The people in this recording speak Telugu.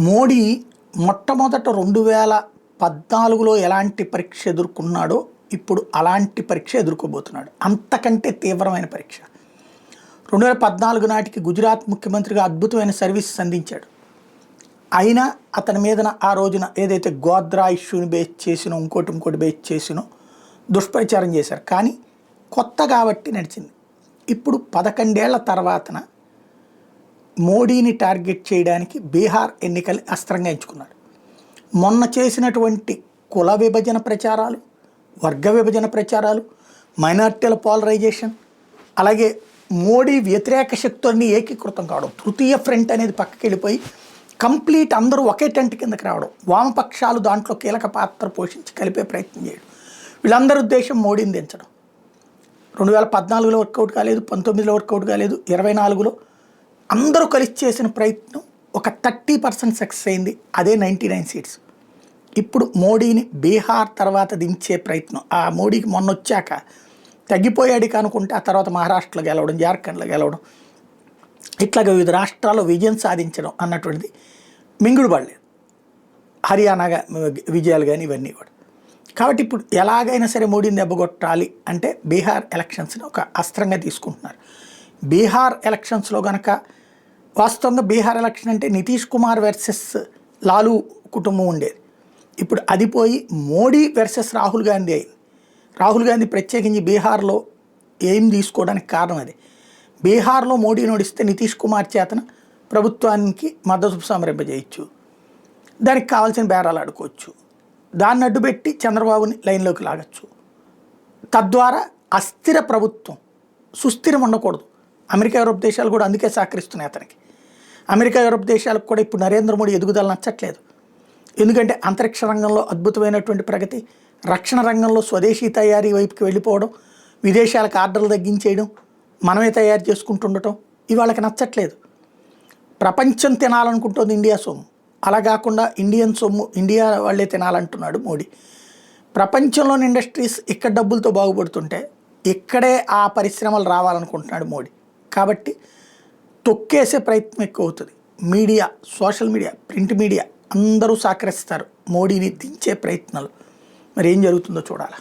మోడీ మొట్టమొదట 2014లో ఎలాంటి పరీక్ష ఎదుర్కొన్నాడో ఇప్పుడు అలాంటి పరీక్ష ఎదుర్కోబోతున్నాడు. అంతకంటే తీవ్రమైన పరీక్ష. 2014 నాటికి గుజరాత్ ముఖ్యమంత్రిగా అద్భుతమైన సర్వీసెస్ అందించాడు. అయినా అతని మీదన ఆ రోజున ఏదైతే గోద్రా ఇష్యూని బేస్ చేసినో ఇంకోటి బేస్ చేసినో దుష్ప్రచారం చేశారు. కానీ కొత్త కాబట్టి నడిచింది. ఇప్పుడు 11 ఏళ్ల తర్వాతన మోడీని టార్గెట్ చేయడానికి బీహార్ ఎన్నికలు అస్త్రంగా ఎంచుకున్నాడు. మొన్న చేసినటువంటి కుల విభజన ప్రచారాలు, వర్గ విభజన ప్రచారాలు, మైనార్టీల పోలరైజేషన్, అలాగే మోడీ వ్యతిరేక శక్తుల్ని ఏకీకృతం కావడం, తృతీయ ఫ్రంట్ అనేది పక్కకి వెళ్ళిపోయి కంప్లీట్ అందరూ ఒకే టెంట్ కిందకి రావడం, వామపక్షాలు దాంట్లో కీలక పాత్ర పోషించి కలిపే ప్రయత్నం చేయడం, వీళ్ళందరి ఉద్దేశం మోడీని దించడం. 2014లో వర్కౌట్ కాలేదు, 19లో వర్కౌట్ కాలేదు, 24లో అందరూ కలిసి చేసిన ప్రయత్నం ఒక 30% సక్సెస్ అయింది. అదే 99 సీట్స్. ఇప్పుడు మోడీని బీహార్ తర్వాత దించే ప్రయత్నం. ఆ మోడీకి మొన్న వచ్చాక తగ్గిపోయాడు అనుకుంటే ఆ తర్వాత మహారాష్ట్రలో గెలవడం, జార్ఖండ్లో గెలవడం, ఇట్లాగ వివిధ రాష్ట్రాల్లో విజయం సాధించడం అన్నటువంటిది మింగుడు పడలేదు. హర్యానా విజయాలు కానీ ఇవన్నీ కూడా. కాబట్టి ఇప్పుడు ఎలాగైనా సరే మోడీని దెబ్బగొట్టాలి అంటే బీహార్ ఎలక్షన్స్ని ఒక అస్త్రంగా తీసుకుంటున్నారు. బీహార్ ఎలక్షన్స్లో కనుక వాస్తవంగా బీహార్ ఎలక్షన్ అంటే నితీష్ కుమార్ వర్సెస్ లాలూ కుటుంబం ఉండేది. ఇప్పుడు అది పోయి మోడీ వర్సెస్ రాహుల్ గాంధీ అయింది. రాహుల్ గాంధీ ప్రత్యేకించి బీహార్లో ఏం తీసుకోవడానికి కారణం అది. బీహార్లో మోడీ నడిస్తే నితీష్ కుమార్ చేతన ప్రభుత్వానికి మద్దతు సమరింపజేయచ్చు, దానికి కావాల్సిన బేరాలు ఆడుకోవచ్చు, దాన్ని అడ్డుపెట్టి చంద్రబాబుని లైన్లోకి లాగచ్చు. తద్వారా అస్థిర ప్రభుత్వం, సుస్థిరం ఉండకూడదు. అమెరికా యూరోప్ దేశాలు కూడా అందుకే సహకరిస్తున్నాయి అతనికి. అమెరికా యూరోప్ దేశాలకు కూడా ఇప్పుడు నరేంద్ర మోడీ ఎదుగుదల నచ్చట్లేదు. ఎందుకంటే అంతరిక్ష రంగంలో అద్భుతమైనటువంటి ప్రగతి, రక్షణ రంగంలో స్వదేశీ తయారీ వైపుకి వెళ్ళిపోవడం, విదేశాలకు ఆర్డర్లు తగ్గించేయడం, మనమే తయారు చేసుకుంటుండటం ఇవాళకి నచ్చట్లేదు. ప్రపంచం తినాలనుకుంటుంది ఇండియా సొమ్ము, అలా కాకుండా ఇండియన్ సొమ్ము ఇండియా వాళ్ళే తినాలంటున్నాడు మోడీ. ప్రపంచంలోని ఇండస్ట్రీస్ ఇక్కడ డబ్బులతో బాగుపడుతుంటే ఇక్కడే ఆ పరిశ్రమలు రావాలనుకుంటున్నాడు మోడీ. కాబట్టి తొక్కేసే ప్రయత్నం ఎక్కువ అవుతుంది. Media, social media, print media అందరూ సహకరిస్తారు మోడీని దించే ప్రయత్నాలు. మరి ఏం జరుగుతుందో చూడాలి.